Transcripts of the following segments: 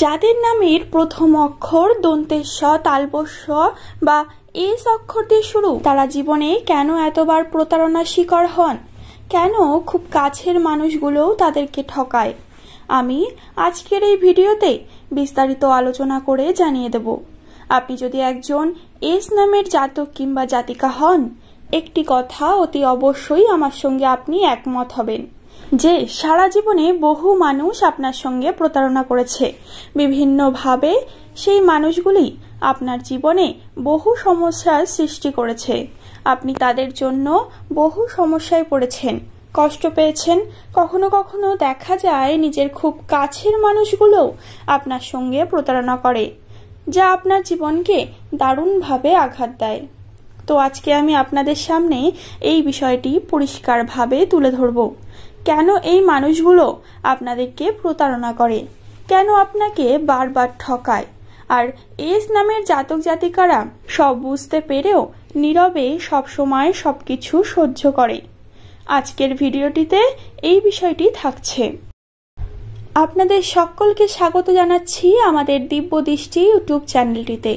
যাদের নামের প্রথম অক্ষর দন্তেশ তালবস্য বা এস অক্ষর দিয়ে শুরু, তারা জীবনে কেন এতবার প্রতারণার শিকার হন, কেন খুব কাছের মানুষগুলোও তাদেরকে ঠকায়, আমি আজকের এই ভিডিওতে বিস্তারিত আলোচনা করে জানিয়ে দেব। আপনি যদি একজন এস নামের জাতক কিংবা জাতিকা হন, একটি কথা অতি অবশ্যই আমার সঙ্গে আপনি একমত হবেন যে সারা জীবনে বহু মানুষ আপনার সঙ্গে প্রতারণা করেছে। বিভিন্নভাবে সেই মানুষগুলি আপনার জীবনে বহু সমস্যার সৃষ্টি করেছে। আপনি তাদের জন্য বহু সমস্যায় পড়েছেন, কষ্ট পেয়েছেন। কখনো কখনো দেখা যায় নিজের খুব কাছের মানুষগুলোও আপনার সঙ্গে প্রতারণা করে, যা আপনার জীবনকে দারুণভাবে আঘাত দেয়। তো আজকে আমি আপনাদের সামনে এই বিষয়টি পরিষ্কারভাবে তুলে ধরব। কেন এই মানুষগুলো আপনাদেরকে প্রতারণা করে, কেন আপনাকে বারবার ঠকায়, আর এস নামের জাতক জাতিকারা সব বুঝতে পেরেও নীরবে সবসময় সবকিছু সহ্য করে। আজকের ভিডিওটিতে এই বিষয়টি থাকছে। আপনাদের সকলকে স্বাগত জানাচ্ছি আমাদের দিব্য দৃষ্টি ইউটিউব চ্যানেলটিতে।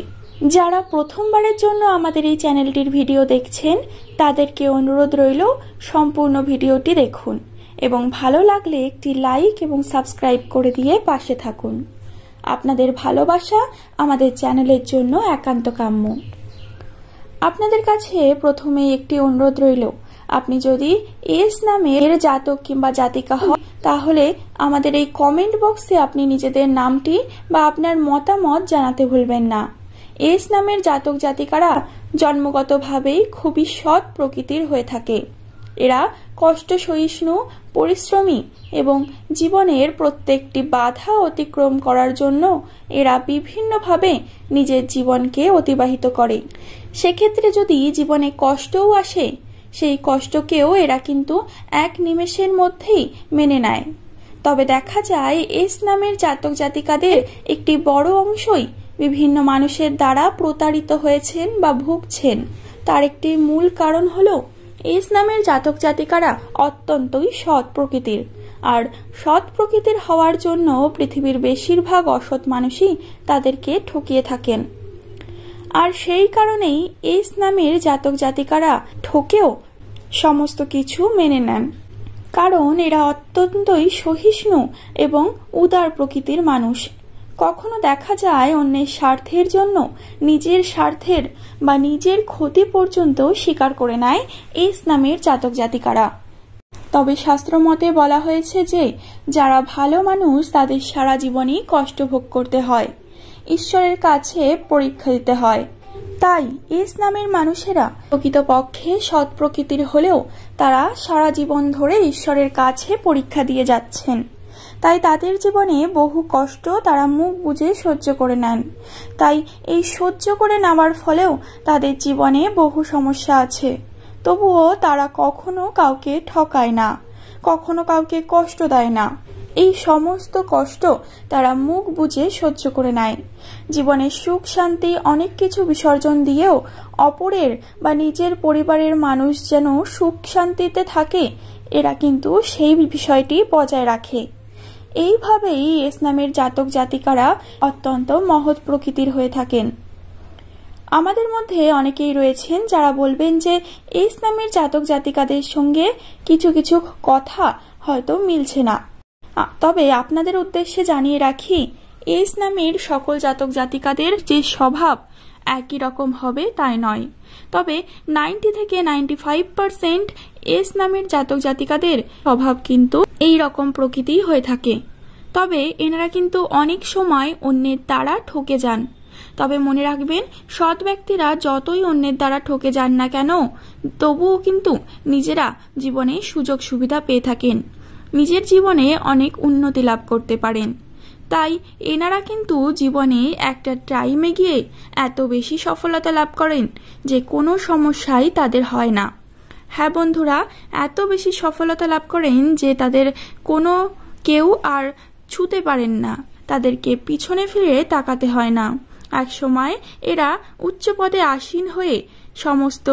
যারা প্রথমবারের জন্য আমাদের এই চ্যানেলটির ভিডিও দেখছেন, তাদেরকে অনুরোধ রইল সম্পূর্ণ ভিডিওটি দেখুন এবং ভালো লাগলে একটি লাইক এবং সাবস্ক্রাইব করে দিয়ে পাশে থাকুন। আপনাদের ভালোবাসা আমাদের চ্যানেলের জন্য একান্ত কাম্য। আপনাদের কাছে প্রথমেই একটি অনুরোধ রইল, আপনি যদি এস নামের জাতক কিংবা জাতিকা হন, তাহলে আমাদের এই কমেন্ট বক্সে আপনি নিজেদের নামটি বা আপনার মতামত জানাতে ভুলবেন না। এস নামের জাতক জাতিকারা জন্মগতভাবেই খুবই সৎ প্রকৃতির হয়ে থাকে। এরা কষ্ট সহিষ্ণু, পরিশ্রমী এবং জীবনের প্রত্যেকটি বাধা অতিক্রম করার জন্য এরা বিভিন্নভাবে নিজের জীবনকে অতিবাহিত করে। সেক্ষেত্রে যদি জীবনে কষ্টও আসে, সেই কষ্টকেও এরা কিন্তু এক নিমেষের মধ্যেই মেনে নেয়। তবে দেখা যায় এস নামের জাতক জাতিকাদের একটি বড় অংশই বিভিন্ন মানুষের দ্বারা প্রতারিত হয়েছেন বা ভুগছেন। তার একটি মূল কারণ হলো এস নামের জাতক জাতিকারা অত্যন্তই সৎ প্রকৃতির, আর সৎ প্রকৃতির হওয়ার জন্য পৃথিবীর বেশিরভাগ অসৎ মানুষই তাদেরকে ঠকিয়ে থাকেন। আর সেই কারণেই এস নামের জাতক জাতিকারা ঠকেও সমস্ত কিছু মেনে নেন, কারণ এরা অত্যন্তই সহিষ্ণু এবং উদার প্রকৃতির মানুষ। কখনো দেখা যায় অন্যের স্বার্থের জন্য নিজের স্বার্থের বা নিজের ক্ষতি পর্যন্ত স্বীকার করে নেয় এস নামের জাতক জাতিকারা। তবে শাস্ত্রমতে বলা হয়েছে যে যারা ভালো মানুষ তাদের সারা জীবনই কষ্ট ভোগ করতে হয়, ঈশ্বরের কাছে পরীক্ষা দিতে হয়। তাই এস নামের মানুষেরা প্রকৃতপক্ষে সৎ প্রকৃতির হলেও তারা সারা জীবন ধরে ঈশ্বরের কাছে পরীক্ষা দিয়ে যাচ্ছেন। তাই তাদের জীবনে বহু কষ্ট তারা মুখ বুজে সহ্য করে নেন। তাই এই সহ্য করে নেওয়ার ফলেও তাদের জীবনে বহু সমস্যা আছে, তবুও তারা কখনো কাউকে ঠকায় না, কখনো কাউকে কষ্ট দেয় না। এই সমস্ত কষ্ট তারা মুখ বুজে সহ্য করে নেয়। জীবনের সুখ শান্তি অনেক কিছু বিসর্জন দিয়েও অপরের বা নিজের পরিবারের মানুষ যেন সুখ শান্তিতে থাকে, এরা কিন্তু সেই বিষয়টি বজায় রাখে। এইভাবেই এস নামের জাতক জাতিকারা অত্যন্ত মহৎ প্রকৃতির হয়ে থাকেন। আমাদের মধ্যে অনেকেই রয়েছেন যারা বলবেন যে এস নামের জাতক জাতিকাদের সঙ্গে কিছু কিছু কথা হয়তো মিলছে না। তবে আপনাদের উদ্দেশ্যে জানিয়ে রাখি, এস নামের সকল জাতক জাতিকাদের যে স্বভাব একই রকম হবে তাই নয়। তবে 90 থেকে 95% এস নামের জাতক জাতিকাদের স্বভাব কিন্তু এই রকম প্রকৃতি হয়ে থাকে। তবে এনারা কিন্তু অনেক সময় অন্যের দ্বারা ঠকে যান। তবে মনে রাখবেন, সৎ ব্যক্তিরা যতই অন্যের দ্বারা ঠকে যান না কেন, তবুও কিন্তু নিজেরা জীবনে সুযোগ সুবিধা পেয়ে থাকেন, নিজের জীবনে অনেক উন্নতি লাভ করতে পারেন। তাই এনারা কিন্তু জীবনে একটা টাইমে গিয়ে এত বেশি সফলতা লাভ করেন যে কোনো সমস্যাই তাদের হয় না। হ্যাঁ বন্ধুরা, এত বেশি সফলতা লাভ করেন যে তাদের কোনো কেউ আর ছুতে পারেন না, তাদেরকে পিছনে ফিরে তাকাতে হয় না। এক সময় এরা উচ্চ পদে আসীন হয়ে সমস্ত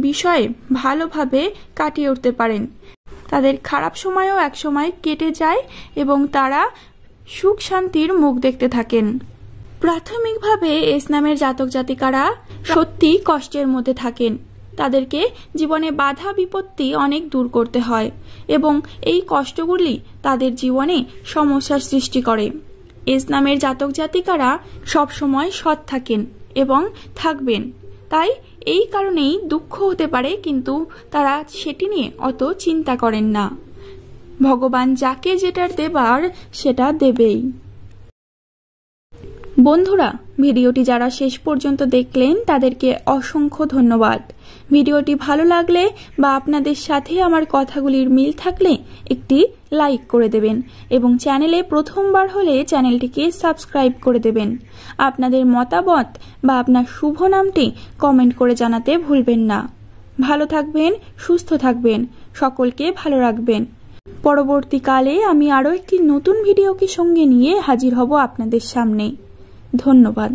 বিষয়ে ভালোভাবে কাটিয়ে উঠতে পারেন। তাদের খারাপ সময়ও এক সময় কেটে যায় এবং তারা সুখ শান্তির মুখ দেখতে থাকেন। প্রাথমিকভাবে এস নামের জাতক জাতিকারা সত্যি কষ্টের মধ্যে থাকেন। তাদেরকে জীবনে বাধা বিপত্তি অনেক দূর করতে হয় এবং এই কষ্টগুলি তাদের জীবনে সমস্যার সৃষ্টি করে। এস নামের জাতক জাতিকারা সবসময় সৎ থাকেন এবং থাকবেন, তাই এই কারণেই দুঃখ হতে পারে, কিন্তু তারা সেটি নিয়ে অত চিন্তা করেন না। ভগবান যাকে যেটার দেবার সেটা দেবেই। বন্ধুরা, ভিডিওটি যারা শেষ পর্যন্ত দেখলেন তাদেরকে অসংখ্য ধন্যবাদ। ভিডিওটি ভালো লাগলে বা আপনাদের সাথে আমার কথাগুলির মিল থাকলে একটি লাইক করে দেবেন এবং চ্যানেলে প্রথমবার হলে চ্যানেলটিকে সাবস্ক্রাইব করে দেবেন। আপনাদের মতামত বা আপনার শুভ নামটি কমেন্ট করে জানাতে ভুলবেন না। ভালো থাকবেন, সুস্থ থাকবেন, সকলকে ভালো রাখবেন। পরবর্তীকালে আমি আরও একটি নতুন ভিডিওকে সঙ্গে নিয়ে হাজির হব আপনাদের সামনে। ধন্যবাদ।